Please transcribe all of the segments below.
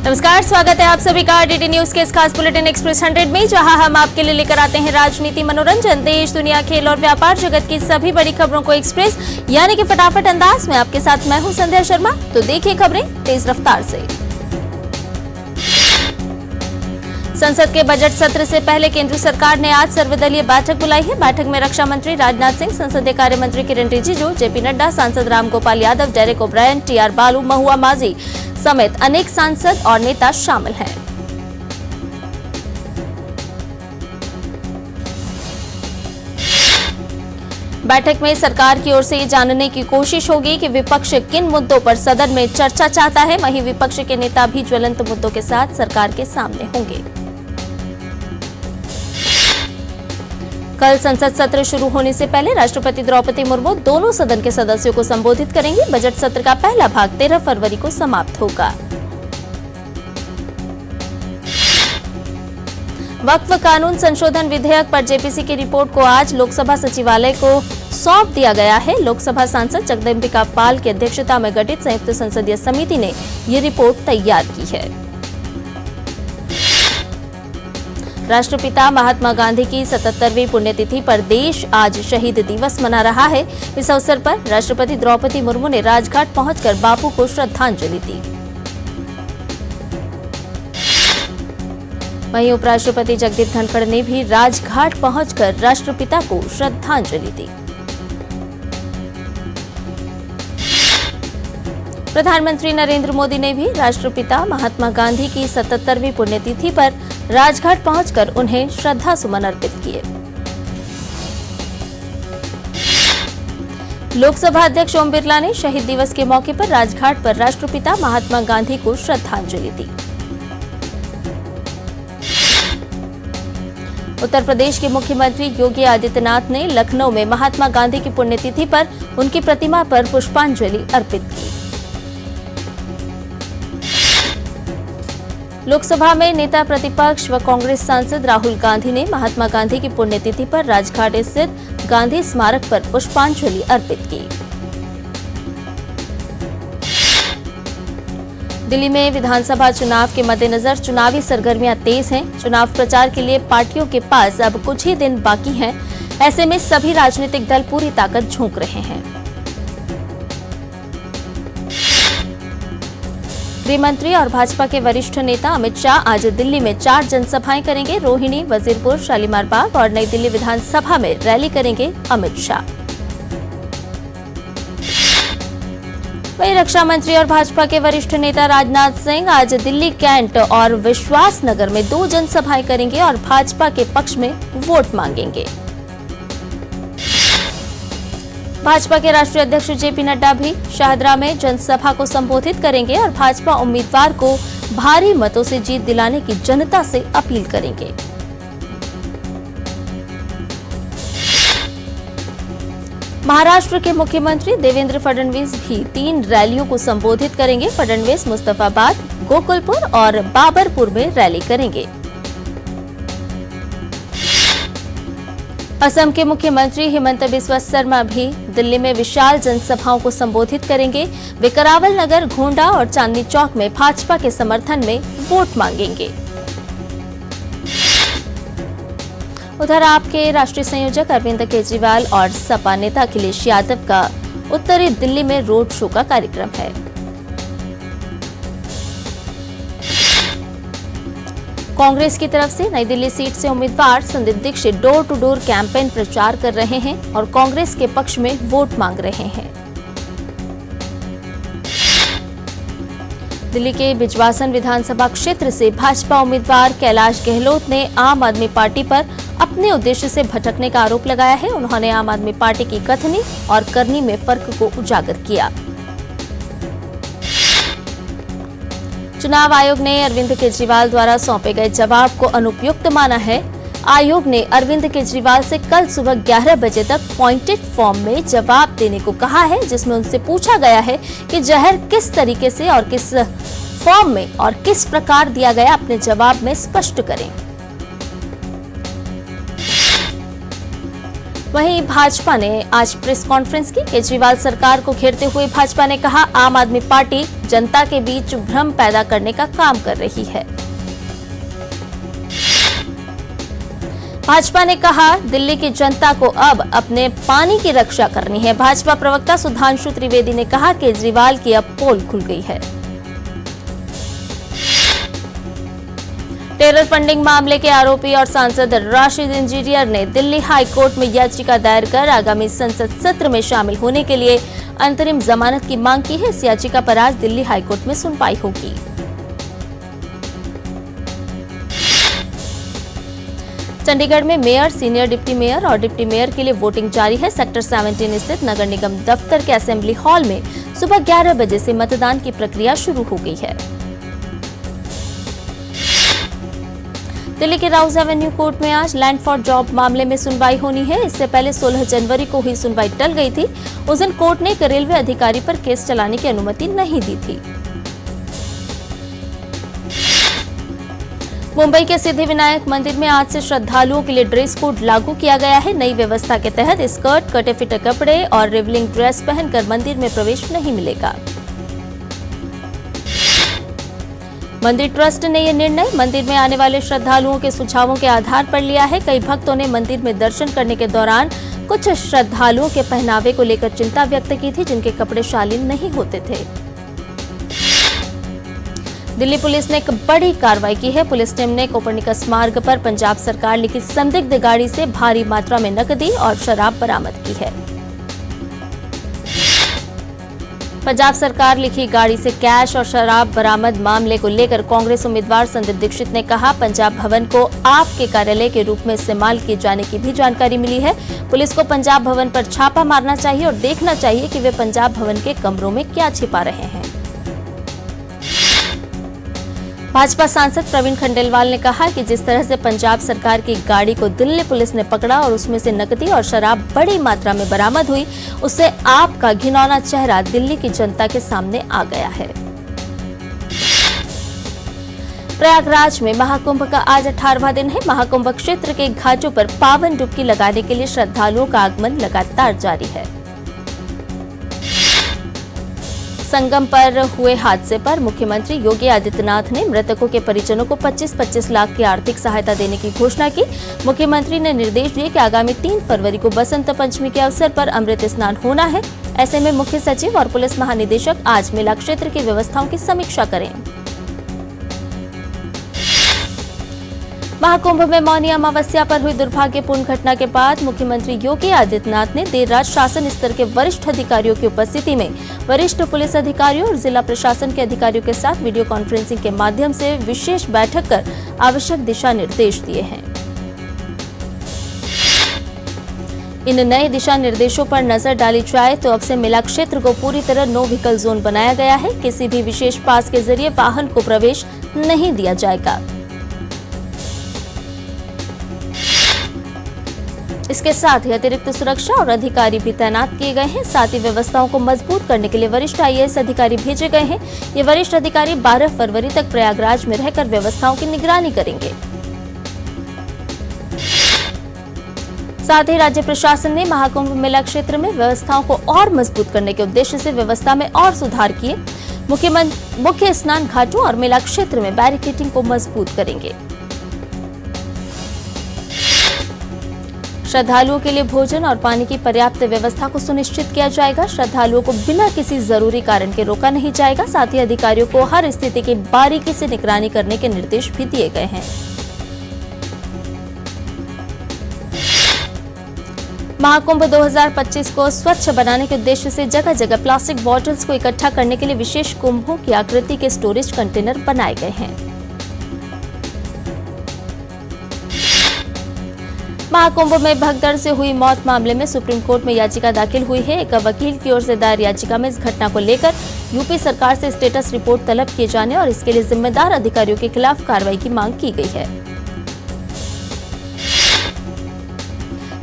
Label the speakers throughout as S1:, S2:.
S1: नमस्कार, स्वागत है आप सभी का डीडी न्यूज के इस खास बुलेटिन एक्सप्रेस 100 में, जहां हम आपके लिए लेकर आते हैं राजनीति, मनोरंजन, देश दुनिया, खेल और व्यापार जगत की सभी बड़ी खबरों को एक्सप्रेस यानी कि फटाफट अंदाज में आपके साथ मैं हूं संध्या शर्मा। तो देखिए खबरें तेज रफ्तार से। संसद के बजट सत्र से पहले केंद्र सरकार ने आज सर्वदलीय बैठक बुलाई है। बैठक में रक्षा मंत्री राजनाथ सिंह, संसदीय कार्य मंत्री किरण रिजिजू, जेपी नड्डा, सांसद Ramgopal Yadav, Derek O'Brien, TR बालू, महुआ माझी समेत अनेक सांसद और नेता शामिल हैं। बैठक में सरकार की ओर से ये जानने की कोशिश होगी कि विपक्ष किन मुद्दों पर सदन में चर्चा चाहता है। वहीं विपक्ष के नेता भी ज्वलंत मुद्दों के साथ सरकार के सामने होंगे। कल संसद सत्र शुरू होने से पहले राष्ट्रपति द्रौपदी मुर्मू दोनों सदन के सदस्यों को संबोधित करेंगी। बजट सत्र का पहला भाग 13 फरवरी को समाप्त होगा। वक्फ कानून संशोधन विधेयक पर जेपीसी की रिपोर्ट को आज लोकसभा सचिवालय को सौंप दिया गया है। लोकसभा सांसद जगदम्बिका पाल की अध्यक्षता में गठित संयुक्त संसदीय समिति ने ये रिपोर्ट तैयार की है। राष्ट्रपिता महात्मा गांधी की 77वीं पुण्यतिथि पर देश आज शहीद दिवस मना रहा है। इस अवसर पर राष्ट्रपति द्रौपदी मुर्मू ने राजघाट पहुंचकर बापू को श्रद्धांजलि दी। वहीं उपराष्ट्रपति जगदीप धनखड़ ने भी राजघाट पहुंचकर राष्ट्रपिता को श्रद्धांजलि दी। प्रधानमंत्री नरेंद्र मोदी ने भी राष्ट्रपिता महात्मा गांधी की 77वीं पुण्यतिथि पर राजघाट पहुंचकर उन्हें श्रद्धा सुमन अर्पित किए। लोकसभा अध्यक्ष ओम बिरला ने शहीद दिवस के मौके पर राजघाट पर राष्ट्रपिता महात्मा गांधी को श्रद्धांजलि दी। उत्तर प्रदेश के मुख्यमंत्री योगी आदित्यनाथ ने लखनऊ में महात्मा गांधी की पुण्यतिथि पर उनकी प्रतिमा पर पुष्पांजलि अर्पित की। लोकसभा में नेता प्रतिपक्ष व कांग्रेस सांसद राहुल गांधी ने महात्मा गांधी की पुण्यतिथि पर राजघाट स्थित गांधी स्मारक पर पुष्पांजलि अर्पित की। दिल्ली में विधानसभा चुनाव के मद्देनजर चुनावी सरगर्मियां तेज हैं। चुनाव प्रचार के लिए पार्टियों के पास अब कुछ ही दिन बाकी हैं। ऐसे में सभी राजनीतिक दल पूरी ताकत झोंक रहे हैं। गृह मंत्री और भाजपा के वरिष्ठ नेता अमित शाह आज दिल्ली में 4 जनसभाएं करेंगे। रोहिणी, वजीरपुर, शालीमार बाग और नई दिल्ली विधानसभा में रैली करेंगे अमित शाह। वहीं रक्षा मंत्री और भाजपा के वरिष्ठ नेता राजनाथ सिंह आज दिल्ली कैंट और विश्वास नगर में 2 जनसभाएं करेंगे और भाजपा के पक्ष में वोट मांगेंगे। भाजपा के राष्ट्रीय अध्यक्ष जेपी नड्डा भी शाहदरा में जनसभा को संबोधित करेंगे और भाजपा उम्मीदवार को भारी मतों से जीत दिलाने की जनता से अपील करेंगे। महाराष्ट्र के मुख्यमंत्री देवेंद्र फडणवीस भी 3 रैलियों को संबोधित करेंगे। फडणवीस मुस्तफाबाद, गोकुलपुर और बाबरपुर में रैली करेंगे। असम के मुख्यमंत्री हिमंत बिस्वा शर्मा भी दिल्ली में विशाल जनसभाओं को संबोधित करेंगे। वे करावल नगर, घोंडा और चांदनी चौक में भाजपा के समर्थन में वोट मांगेंगे। उधर आपके राष्ट्रीय संयोजक अरविंद केजरीवाल और सपा नेता अखिलेश यादव का उत्तरी दिल्ली में रोड शो का कार्यक्रम है। कांग्रेस की तरफ से नई दिल्ली सीट से उम्मीदवार Sandeep Dikshit door to door campaign प्रचार कर रहे हैं और कांग्रेस के पक्ष में वोट मांग रहे हैं। दिल्ली के बिजवासन विधानसभा क्षेत्र से भाजपा उम्मीदवार कैलाश गहलोत ने आम आदमी पार्टी पर अपने उद्देश्य से भटकने का आरोप लगाया है। उन्होंने आम आदमी पार्टी की कथनी और करनी में फर्क को उजागर किया। चुनाव आयोग ने अरविंद केजरीवाल द्वारा सौंपे गए जवाब को अनुपयुक्त माना है। आयोग ने अरविंद केजरीवाल से कल सुबह 11 बजे तक पॉइंटेड फॉर्म में जवाब देने को कहा है, जिसमें उनसे पूछा गया है कि जहर किस तरीके से और किस फॉर्म में और किस प्रकार दिया गया, अपने जवाब में स्पष्ट करें। वहीं भाजपा ने आज प्रेस कॉन्फ्रेंस की। केजरीवाल सरकार को घेरते हुए भाजपा ने कहा, आम आदमी पार्टी जनता के बीच भ्रम पैदा करने का काम कर रही है। भाजपा ने कहा, दिल्ली की जनता को अब अपने पानी की रक्षा करनी है। भाजपा प्रवक्ता सुधांशु त्रिवेदी ने कहा, केजरीवाल की अब पोल खुल गई है। टेरर फंडिंग मामले के आरोपी और सांसद राशिद इंजीनियर ने दिल्ली हाई कोर्ट में याचिका दायर कर आगामी संसद सत्र में शामिल होने के लिए अंतरिम जमानत की मांग की है। इस याचिका पर आज दिल्ली हाई कोर्ट में सुनवाई होगी। चंडीगढ़ में मेयर, सीनियर डिप्टी मेयर और डिप्टी मेयर के लिए वोटिंग जारी है। सेक्टर 17 स्थित नगर निगम दफ्तर के असेंबली हॉल में सुबह 11 बजे से मतदान की प्रक्रिया शुरू हो गई है। दिल्ली के राउज एवेन्यू कोर्ट में आज लैंड फॉर जॉब मामले में सुनवाई होनी है। इससे पहले 16 जनवरी को हुई सुनवाई टल गई थी। उस दिन कोर्ट ने एक रेलवे अधिकारी पर केस चलाने की अनुमति नहीं दी थी। मुंबई के सिद्धिविनायक मंदिर में आज से श्रद्धालुओं के लिए ड्रेस कोड लागू किया गया है। नई व्यवस्था के तहत स्कर्ट, कटे फिटे कपड़े और रिवलिंग ड्रेस पहनकर मंदिर में प्रवेश नहीं मिलेगा। मंदिर ट्रस्ट ने यह निर्णय मंदिर में आने वाले श्रद्धालुओं के सुझावों के आधार पर लिया है। कई भक्तों ने मंदिर में दर्शन करने के दौरान कुछ श्रद्धालुओं के पहनावे को लेकर चिंता व्यक्त की थी, जिनके कपड़े शालीन नहीं होते थे। दिल्ली पुलिस ने एक बड़ी कार्रवाई की है। पुलिस टीम ने कोपरनिकस मार्ग पर पंजाब सरकार लिखी संदिग्ध गाड़ी से भारी मात्रा में नकदी और शराब बरामद की है। पंजाब सरकार लिखी गाड़ी से कैश और शराब बरामद मामले को लेकर कांग्रेस उम्मीदवार संदीप दीक्षित ने कहा, पंजाब भवन को आपके कार्यालय के रूप में इस्तेमाल किए जाने की भी जानकारी मिली है। पुलिस को पंजाब भवन पर छापा मारना चाहिए और देखना चाहिए कि वे पंजाब भवन के कमरों में क्या छिपा रहे हैं। भाजपा सांसद प्रवीण खंडेलवाल ने कहा कि जिस तरह से पंजाब सरकार की गाड़ी को दिल्ली पुलिस ने पकड़ा और उसमें से नकदी और शराब बड़ी मात्रा में बरामद हुई, उससे आपका घिनौना चेहरा दिल्ली की जनता के सामने आ गया है। प्रयागराज में महाकुंभ का आज 18वां दिन है। महाकुंभ क्षेत्र के घाटों पर पावन डुबकी लगाने के लिए श्रद्धालुओं का आगमन लगातार जारी है। संगम पर हुए हादसे पर मुख्यमंत्री योगी आदित्यनाथ ने मृतकों के परिजनों को 25-25 लाख की आर्थिक सहायता देने की घोषणा की। मुख्यमंत्री ने निर्देश दिए कि आगामी 3 फरवरी को बसंत पंचमी के अवसर पर अमृत स्नान होना है। ऐसे में मुख्य सचिव और पुलिस महानिदेशक आज मेला क्षेत्र की व्यवस्थाओं की समीक्षा करें। महाकुंभ में मौनी अमावस्या पर हुई दुर्भाग्यपूर्ण घटना के बाद मुख्यमंत्री योगी आदित्यनाथ ने देर रात शासन स्तर के वरिष्ठ अधिकारियों की उपस्थिति में वरिष्ठ पुलिस अधिकारियों और जिला प्रशासन के अधिकारियों के साथ वीडियो कॉन्फ्रेंसिंग के माध्यम से विशेष बैठक कर आवश्यक दिशा निर्देश दिए हैं। इन नए दिशा निर्देशों पर नजर डाली जाए तो अब से मेला क्षेत्र को पूरी तरह नो व्हीकल जोन बनाया गया है। किसी भी विशेष पास के जरिए वाहन को प्रवेश नहीं दिया जाएगा। इसके साथ ही अतिरिक्त सुरक्षा और अधिकारी भी तैनात किए गए हैं। साथ ही व्यवस्थाओं को मजबूत करने के लिए वरिष्ठ IAS अधिकारी भेजे गए हैं। ये वरिष्ठ अधिकारी 12 फरवरी तक प्रयागराज में रहकर व्यवस्थाओं की निगरानी करेंगे। साथ ही राज्य प्रशासन ने महाकुंभ मेला क्षेत्र में व्यवस्थाओं को और मजबूत करने के उद्देश्य से व्यवस्था में और सुधार किए। मुख्य स्नान घाटों और मेला क्षेत्र में बैरिकेडिंग को मजबूत करेंगे। श्रद्धालुओं के लिए भोजन और पानी की पर्याप्त व्यवस्था को सुनिश्चित किया जाएगा। श्रद्धालुओं को बिना किसी जरूरी कारण के रोका नहीं जाएगा। साथ ही अधिकारियों को हर स्थिति की बारीकी से निगरानी करने के निर्देश भी दिए गए हैं। महाकुंभ 2025 को स्वच्छ बनाने के उद्देश्य से जगह जगह प्लास्टिक बॉटल्स को इकट्ठा करने के लिए विशेष कुंभों की आकृति के स्टोरेज कंटेनर बनाए गए हैं। महाकुंभ में भगदड़ से हुई मौत मामले में सुप्रीम कोर्ट में याचिका दाखिल हुई है। एक वकील की ओर से दायर याचिका में इस घटना को लेकर यूपी सरकार से स्टेटस रिपोर्ट तलब किए जाने और इसके लिए जिम्मेदार अधिकारियों के खिलाफ कार्रवाई की मांग की गई है।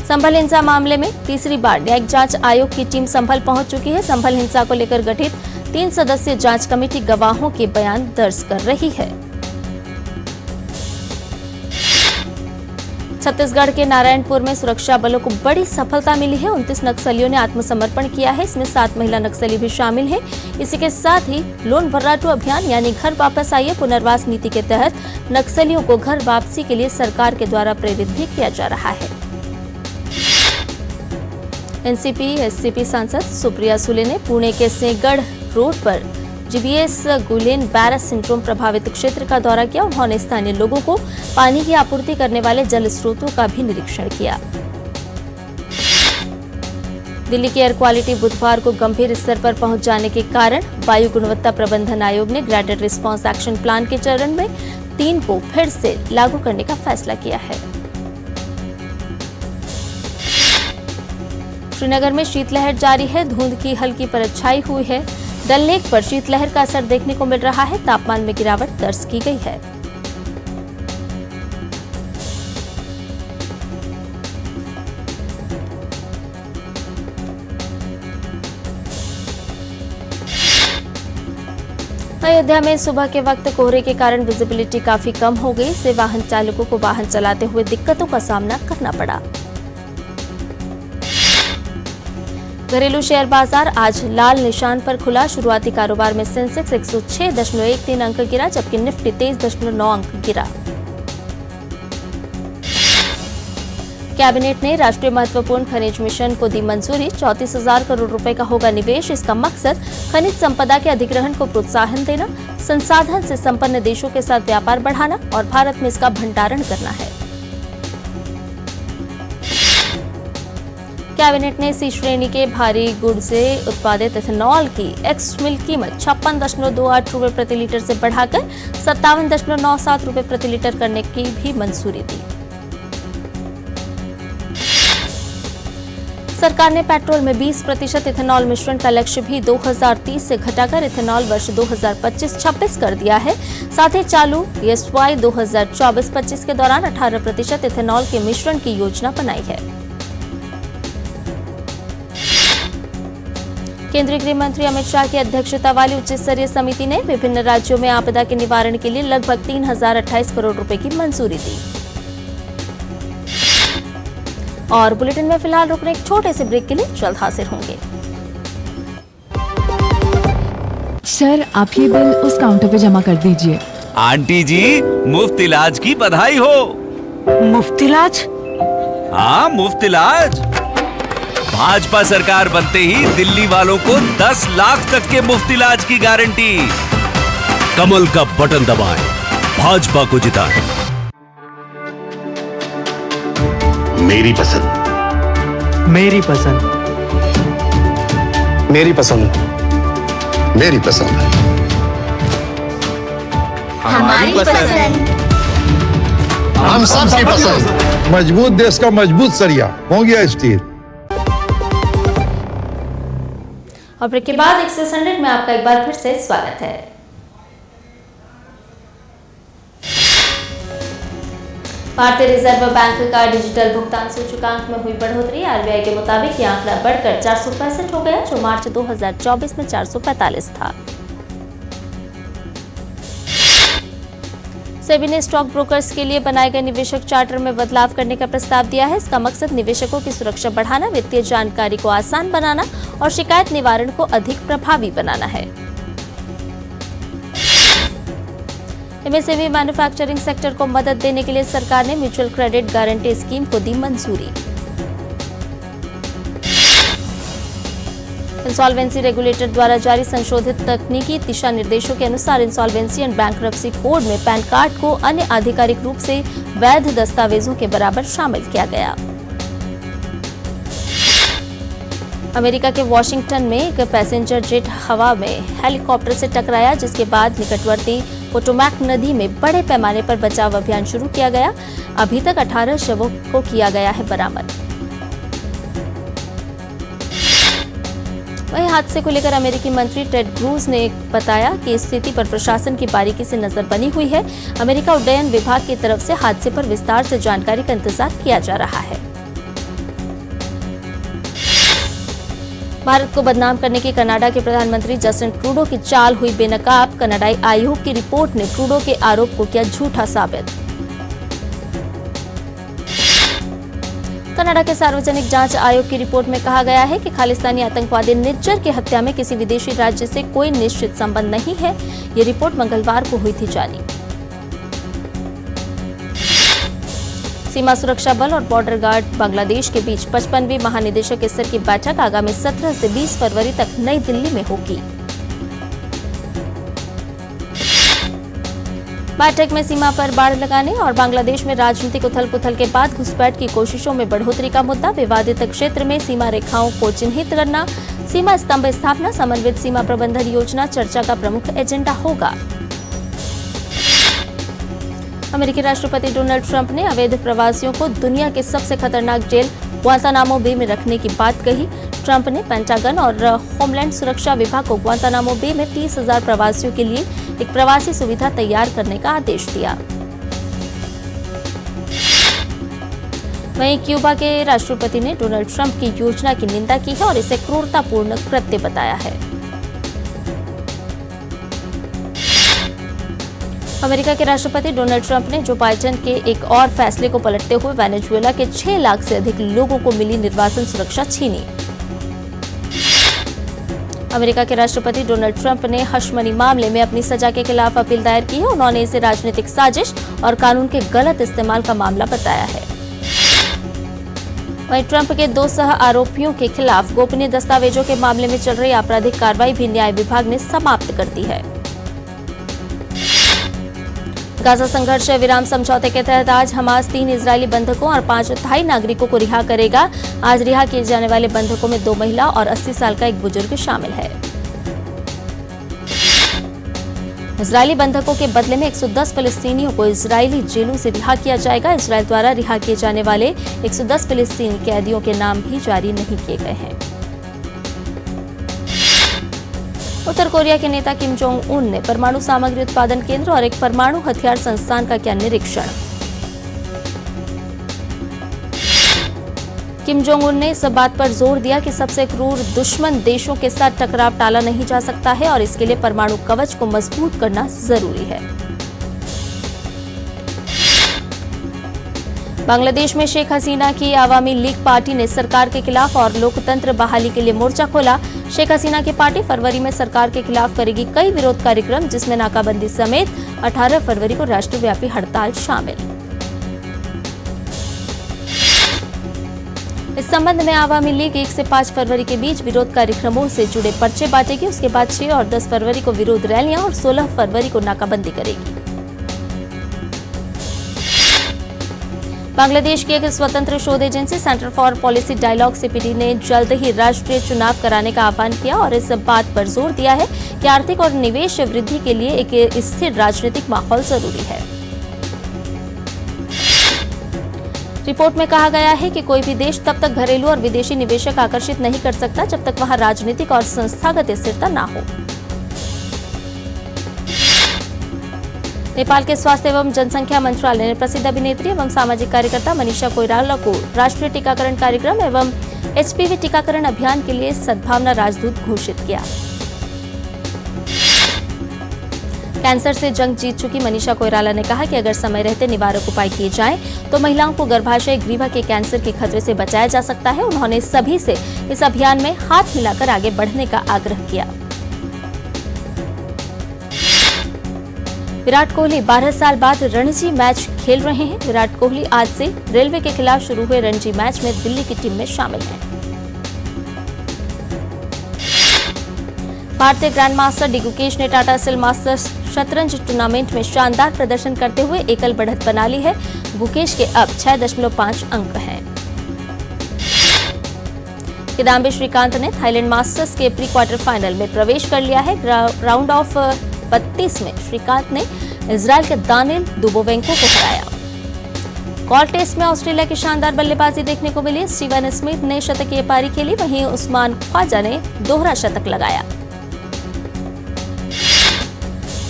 S1: संभल हिंसा मामले में तीसरी बार न्यायिक जांच आयोग की टीम संभल पहुंच चुकी है। संभल हिंसा को लेकर गठित 3 सदस्यीय जांच कमेटी गवाहों के बयान दर्ज कर रही है। छत्तीसगढ़ के नारायणपुर में सुरक्षा बलों को बड़ी सफलता मिली है। 29 नक्सलियों ने आत्मसमर्पण किया है। इसमें 7 महिला नक्सली भी शामिल हैं। इसी के साथ ही लोन वर्राटू अभियान यानी घर वापस आइए पुनर्वास नीति के तहत नक्सलियों को घर वापसी के लिए सरकार के द्वारा प्रेरित भी किया जा रहा है। एनसीपी एससीपी सांसद सुप्रिया सुले ने पुणे के सिंहगढ़ रोड पर जीबीएस गुलेन बैरस सिंड्रोम प्रभावित क्षेत्र का दौरा किया। उन्होंने स्थानीय लोगों को पानी की आपूर्ति करने वाले जल स्रोतों का भी निरीक्षण किया। दिल्ली की एयर क्वालिटी बुधवार को गंभीर स्तर पर पहुंच जाने के कारण वायु गुणवत्ता प्रबंधन आयोग ने ग्रेडेड रिस्पांस एक्शन प्लान के चरण में 3 को फिर से लागू करने का फैसला किया है। श्रीनगर में शीतलहर जारी है। धुंध की हल्की परत छाई हुई है। डल लेक पर शीतलहर का असर देखने को मिल रहा है। तापमान में गिरावट दर्ज की गई है। अयोध्या में सुबह के वक्त कोहरे के कारण विजिबिलिटी काफी कम हो गई। इससे वाहन चालकों को वाहन चलाते हुए दिक्कतों का सामना करना पड़ा। घरेलू शेयर बाजार आज लाल निशान पर खुला। शुरुआती कारोबार में सेंसेक्स 106.13 अंक गिरा, जबकि निफ्टी 23.9 अंक गिरा। कैबिनेट ने राष्ट्रीय महत्वपूर्ण खनिज मिशन को दी मंजूरी। 34,000 करोड़ रुपए का होगा निवेश। इसका मकसद खनिज संपदा के अधिग्रहण को प्रोत्साहन देना, संसाधन से संपन्न देशों के साथ व्यापार बढ़ाना और भारत में इसका भंडारण करना है। कैबिनेट ने सी श्रेणी के भारी गुड़ से उत्पादित इथेनॉल की एक्स मिल कीमत 56.28 रुपए प्रति लीटर से बढ़ाकर 57.97 रुपए प्रति लीटर करने की भी मंजूरी दी। सरकार ने पेट्रोल में 20% इथेनॉल मिश्रण का लक्ष्य भी 2030 से घटाकर इथेनॉल वर्ष 2025-26 कर दिया है। साथ ही चालू ESY 2024-25 के दौरान 18% इथेनॉल के मिश्रण की योजना बनाई है। केंद्रीय गृह मंत्री अमित शाह की अध्यक्षता वाली उच्च स्तरीय समिति ने विभिन्न राज्यों में आपदा के निवारण के लिए लगभग 3,028 करोड़ रुपए की मंजूरी दी। और बुलेटिन में फिलहाल रुकने एक छोटे से ब्रेक के लिए जल्द हाजिर होंगे।
S2: सर, आप ये बिल उस काउंटर पे जमा कर दीजिए।
S3: आंटी जी, मुफ्त इलाज की बधाई हो।
S4: मुफ्त इलाज?
S3: हाँ, मुफ्त इलाज। भाजपा सरकार बनते ही दिल्ली वालों को 10 लाख तक के मुफ्त इलाज की गारंटी। कमल का बटन दबाएं, भाजपा को जिताएं।
S5: मेरी पसंद।
S4: मेरी पसंद।
S5: मेरी पसंद। मेरी पसंद।
S6: हमारी पसंद।
S5: हम सबकी पसंद।
S7: मजबूत देश का मजबूत सरिया हो गया स्टील।
S1: और ब्रेक के बाद एक्सेस 100 में आपका एक बार फिर से स्वागत है। भारतीय रिजर्व बैंक का डिजिटल भुगतान सूचकांक में हुई बढ़ोतरी। आरबीआई के मुताबिक यह आंकड़ा बढ़कर 465 हो गया, जो मार्च 2024 में 445 था। सेबी ने स्टॉक ब्रोकर्स के लिए बनाए गए निवेशक चार्टर में बदलाव करने का प्रस्ताव दिया है। इसका मकसद निवेशकों की सुरक्षा बढ़ाना, वित्तीय जानकारी को आसान बनाना और शिकायत निवारण को अधिक प्रभावी बनाना है। एमएसएमई मैन्युफैक्चरिंग सेक्टर को मदद देने के लिए सरकार ने म्यूचुअल क्रेडिट गारंटी स्कीम को दी मंजूरी। इंसॉल्वेंसी रेगुलेटर द्वारा जारी संशोधित तकनीकी दिशा निर्देशों के अनुसार इंसॉल्वेंसी एंड बैंक्रप्सी कोड में पैन कार्ड को अन्य आधिकारिक रूप से वैध दस्तावेजों के बराबर शामिल किया गया। अमेरिका के वॉशिंगटन में एक पैसेंजर जेट हवा में हेलीकॉप्टर से टकराया, जिसके बाद निकटवर्ती पोटोमैक नदी में बड़े पैमाने पर बचाव अभियान शुरू किया गया। अभी तक 18 शवों को किया गया है बरामद। वहीं हादसे को लेकर अमेरिकी मंत्री टेड क्रूज ने बताया कि स्थिति पर प्रशासन की बारीकी से नजर बनी हुई है। अमेरिका उड्डयन विभाग की तरफ से हादसे पर विस्तार से जानकारी का इंतजार किया जा रहा है। भारत को बदनाम करने की कनाडा के प्रधानमंत्री जस्टिन ट्रूडो की चाल हुई बेनकाब। कनाडाई आयोग की रिपोर्ट ने ट्रूडो के आरोप को किया झूठा साबित। कनाडा के सार्वजनिक जांच आयोग की रिपोर्ट में कहा गया है कि खालिस्तानी आतंकवादी निज्जर की हत्या में किसी विदेशी राज्य से कोई निश्चित संबंध नहीं है। ये रिपोर्ट मंगलवार को हुई थी जारी। सीमा सुरक्षा बल और बॉर्डर गार्ड बांग्लादेश के बीच 55वीं महानिदेशक स्तर की बैठक आगामी 17 से 20 फरवरी तक नई दिल्ली में होगी। बैठक में सीमा पर बाड़ लगाने और बांग्लादेश में राजनीतिक उथल-पुथल के बाद घुसपैठ की कोशिशों में बढ़ोतरी का मुद्दा, विवादित क्षेत्र में सीमा रेखाओं को चिन्हित करना, सीमा स्तंभ स्थापना, समन्वित सीमा प्रबंधन योजना चर्चा का प्रमुख एजेंडा होगा। अमेरिकी राष्ट्रपति डोनाल्ड ट्रंप ने अवैध प्रवासियों को दुनिया के सबसे खतरनाक जेल ग्वांतानामो बे में रखने की बात कही। ट्रंप ने पेंटागन और होमलैंड सुरक्षा विभाग को ग्वांतानामो बे में 30,000 प्रवासियों के लिए एक प्रवासी सुविधा तैयार करने का आदेश दिया। वहीं क्यूबा के राष्ट्रपति ने डोनाल्ड ट्रंप की योजना की निंदा की है और इसे क्रूरतापूर्ण कृत्य बताया है। अमेरिका के राष्ट्रपति डोनाल्ड ट्रंप ने जो बाइडेन के एक और फैसले को पलटते हुए वेनेजुएला के 6 लाख से अधिक लोगों को मिली निर्वासन सुरक्षा छीनी। अमेरिका के राष्ट्रपति डोनाल्ड ट्रंप ने हशमनी मामले में अपनी सजा के खिलाफ अपील दायर की है। उन्होंने इसे राजनीतिक साजिश और कानून के गलत इस्तेमाल का मामला बताया है। वहीं ट्रंप के 2 सह आरोपियों के खिलाफ गोपनीय दस्तावेजों के मामले में चल रही आपराधिक कार्रवाई भी न्याय विभाग ने समाप्त कर दी है। गाजा संघर्ष विराम समझौते के तहत आज हमास 3 इजरायली बंधकों और 5 थाई नागरिकों को रिहा करेगा। आज रिहा किए जाने वाले बंधकों में 2 महिला और 80 साल का एक बुजुर्ग शामिल है। इजरायली बंधकों के बदले में 110 फिलिस्तीनियों को इजरायली जेलों से रिहा किया जाएगा। इजरायल द्वारा रिहा किए जाने वाले 110 फिलिस्तीनी कैदियों के नाम भी जारी नहीं किए गए हैं। उत्तर कोरिया के नेता किम जोंग उन ने परमाणु सामग्री उत्पादन केंद्र और एक परमाणु हथियार संस्थान का किया निरीक्षण। किम जोंग उन ने इस बात पर जोर दिया कि सबसे क्रूर दुश्मन देशों के साथ टकराव टाला नहीं जा सकता है और इसके लिए परमाणु कवच को मजबूत करना जरूरी है। बांग्लादेश में शेख हसीना की आवामी लीग पार्टी ने सरकार के खिलाफ और लोकतंत्र बहाली के लिए मोर्चा खोला। शेख हसीना की पार्टी फरवरी में सरकार के खिलाफ करेगी कई विरोध कार्यक्रम, जिसमें नाकाबंदी समेत 18 फरवरी को राष्ट्रव्यापी हड़ताल शामिल। इस संबंध में आवामी लीग 1 से 5 फरवरी के बीच विरोध कार्यक्रमों से जुड़े पर्चे बांटेगी। उसके बाद 6 और 10 फरवरी को विरोध रैलियां और 16 फरवरी को नाकाबंदी करेगी। बांग्लादेश की एक स्वतंत्र शोध agency centre for policy dialogue CPD ने जल्द ही राष्ट्रीय चुनाव कराने का आह्वान किया और इस बात पर जोर दिया है कि आर्थिक और निवेश वृद्धि के लिए एक स्थिर राजनीतिक माहौल जरूरी है। रिपोर्ट में कहा गया है कि कोई भी देश तब तक घरेलू और विदेशी निवेशक आकर्षित नहीं कर सकता जब तक वहां राजनीतिक और संस्थागत स्थिरता न हो। नेपाल के स्वास्थ्य एवं जनसंख्या मंत्रालय ने प्रसिद्ध अभिनेत्री एवं सामाजिक कार्यकर्ता मनीषा कोइराला को राष्ट्रीय टीकाकरण कार्यक्रम एवं एचपीवी टीकाकरण अभियान के लिए सद्भावना राजदूत घोषित किया। कैंसर से जंग जीत चुकी मनीषा कोइराला ने कहा कि अगर समय रहते निवारक उपाय किए जाएं तो महिलाओं को गर्भाशय ग्रीवा के कैंसर के खतरे से बचाया जा सकता है। उन्होंने सभी से इस अभियान में हाथ मिलाकर आगे बढ़ने का आग्रह किया। विराट कोहली 12 साल बाद रणजी मैच खेल रहे हैं। विराट कोहली आज से रेलवे के खिलाफ शुरू हुए रणजी मैच में दिल्ली की टीम में शामिल हैं। भारतीय ग्रैंडमास्टर डी गुकेश ने टाटा स्टील मास्टर्स शतरंज टूर्नामेंट में शानदार प्रदर्शन करते हुए एकल बढ़त बना ली है। गुकेश के अब 6.5 अंक हैं। किदाम्बी श्रीकांत ने थाईलैंड मास्टर्स के प्री क्वार्टर फाइनल में प्रवेश कर लिया है। राउंड ऑफ 32 में श्रीकांत ने इजरायल के दानिल दुबोवेंको को हराया। कॉल टेस्ट में ऑस्ट्रेलिया की शानदार बल्लेबाजी देखने को मिली। स्टीवन स्मिथ ने शतकीय पारी खेली, वहीं उस्मान ख्वाजा ने दोहरा शतक लगाया।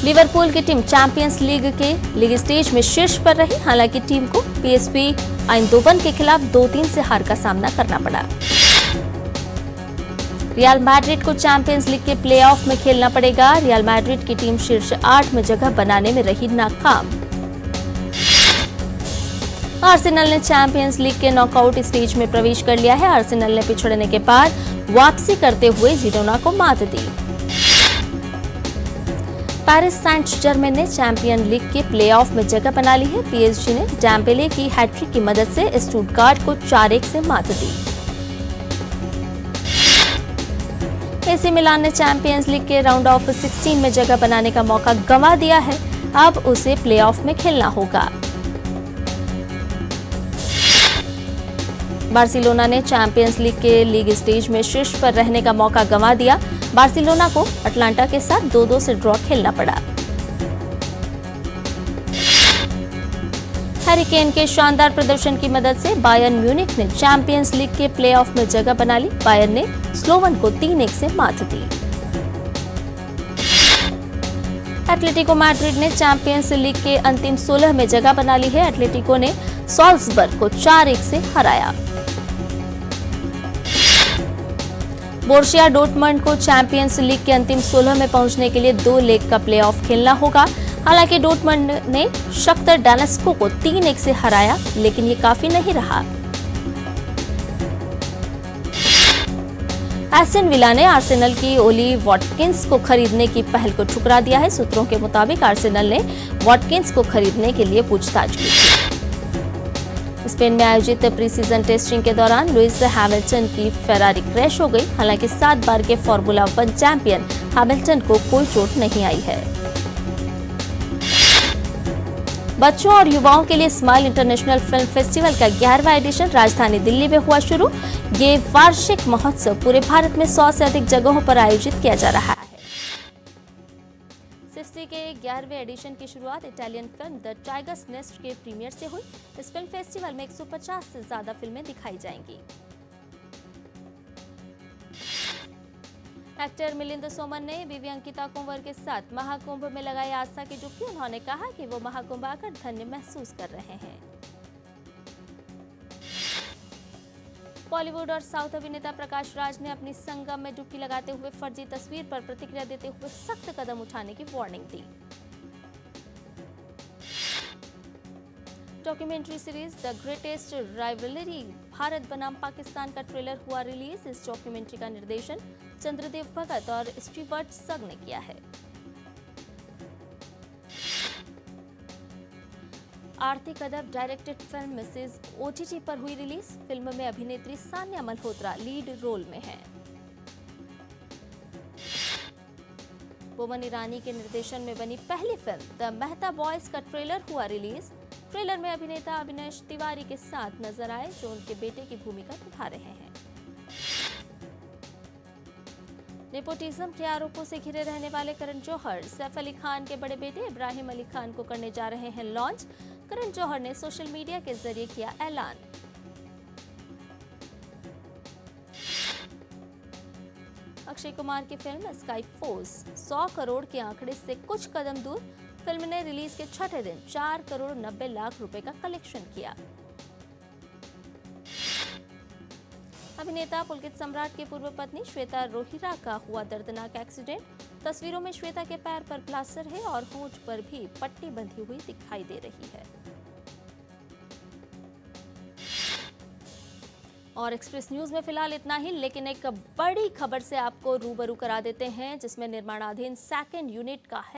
S1: लिवरपूल की टीम चैंपियंस लीग के लीग स्टेज में शीर्ष पर रही। हालांकि टीम को पीएसवी आइंदोवन के खिलाफ 2-3 से हार का सामना करना पड़ा। रियल मैड्रिड को चैंपियंस लीग के प्लेऑफ में खेलना पड़ेगा। रियल मैड्रिड की टीम शीर्ष 8 में जगह बनाने में रही नाकाम। आर्सेनल ने चैंपियंस लीग के नॉकआउट स्टेज में प्रवेश कर लिया है। आर्सेनल ने पिछड़ने के बाद वापसी करते हुए जिरोना को मात दी। पेरिस सेंट जर्मेन ने चैंपियन लीग के प्लेऑफ में जगह बना ली है। पीएसजी ने डेम्बेले की हैट्रिक की मदद से स्टुटगार्ट को 4-1 से मात दी। एसी मिलान ने चैंपियंस लीग के राउंड ऑफ 16 में जगह बनाने का मौका गंवा दिया है। अब उसे प्लेऑफ में खेलना होगा। बार्सिलोना ने चैंपियंस लीग के लीग स्टेज में शीर्ष पर रहने का मौका गंवा दिया। बार्सिलोना को अटलांटा के साथ 2-2 से ड्रॉ खेलना पड़ा। हैरी केन के शानदार प्रदर्शन की मदद से बायर्न म्यूनिख ने चैंपियंस लीग के प्लेऑफ में जगह बना ली। बायर्न ने स्लोवन को 3-1 से मात दी। एटलेटिको मैड्रिड ने चैंपियंस लीग के अंतिम 16 में जगह बना ली है। एटलेटिको ने सॉल्सबर्ग को 4-1 से हराया। बोरुसिया डॉर्टमुंड को चैंपियंस लीग के अंतिम 16 में पहुंचने के लिए 2 लेग का प्लेऑफ खेलना होगा। हालांकि डॉर्टमुंड ने शख्तर डोनेस्को को 3-1 से हराया, लेकिन ये काफी नहीं रहा। एस्टन विला ने आर्सेनल की ओली वॉटकिंस को खरीदने की पहल को ठुकरा दिया है। सूत्रों के मुताबिक आर्सेनल ने वॉटकिंस को खरीदने के लिए पूछताछ की थी। स्पेन में आयोजित प्री सीजन टेस्टिंग के दौरान लुइस हैमिल्टन की फेरारी क्रैश हो गई। हालांकि 7 बार के फॉर्मूला 1 चैंपियन हैमिल्टन को कोई चोट नहीं आई है। बच्चों और युवाओं के लिए स्माइल इंटरनेशनल फिल्म फेस्टिवल का 11वां एडिशन राजधानी दिल्ली में हुआ शुरू। ये वार्षिक महोत्सव पूरे भारत में 100 से अधिक जगहों पर आयोजित किया जा रहा है। सिफ्सी के 11वें एडिशन की शुरुआत Italian film the tigers nest के प्रीमियर से हुई। इस फिल्म फेस्टिवल में 150 से ज्यादा फिल्में दिखाई जाएंगी। एक्टर मिलिंद सोमन ने बीवी अंकिता कुंवर के साथ महाकुंभ में लगाई आस्था की डुबकी। उन्होंने कहा कि वो महाकुंभ आकर धन्य महसूस कर रहे हैं। बॉलीवुड और साउथ अभिनेता प्रकाश राज ने अपनी संगम में डुबकी लगाते हुए फर्जी तस्वीर पर प्रतिक्रिया देते हुए सख्त कदम उठाने की warning the. Documentary series the greatest rivalry Bharat बनाम पाकिस्तान का ट्रेलर हुआ रिलीज। इस डॉक्यूमेंट्री का निर्देशन चंद्रदेव भगत और स्टीवर्ट सग ने किया है। आरती कदम डायरेक्टेड फिल्म मिसेज ओटीटी पर हुई रिलीज। फिल्म में अभिनेत्री सान्या मल्होत्रा लीड रोल में है। बोमन ईरानी के निर्देशन में बनी पहली फिल्म द मेहता बॉयज का ट्रेलर हुआ रिलीज। ट्रेलर में अभिनेता अविनाश तिवारी के साथ नजर आए, जो उनके बेटे की भूमिका निभा रहे हैं। नेपोटिज्म के आरोपों से घिरे रहने वाले करण जौहर सैफ अली खान के बड़े बेटे इब्राहिम अली खान को करने जा रहे हैं लॉन्च। करण जौहर ने सोशल मीडिया के जरिए किया ऐलान। अक्षय कुमार की फिल्म स्काई फोर्स 100 करोड़ के आंकड़े से कुछ कदम दूर। फिल्म ने रिलीज के छठे दिन 4 करोड़ 90 लाख रुपए का कलेक्शन किया। अभिनेता पुलकित सम्राट की पूर्व पत्नी श्वेता रोहिरा का हुआ दर्दनाक एक्सीडेंट। तस्वीरों में श्वेता के पैर पर प्लास्टर है और होंठ पर भी पट्टी बंधी हुई दिखाई दे रही है। और एक्सप्रेस न्यूज में फिलहाल इतना ही, लेकिन एक बड़ी खबर से आपको रूबरू करा देते हैं, जिसमें निर्माणाधीन सेकंड यूनिट का है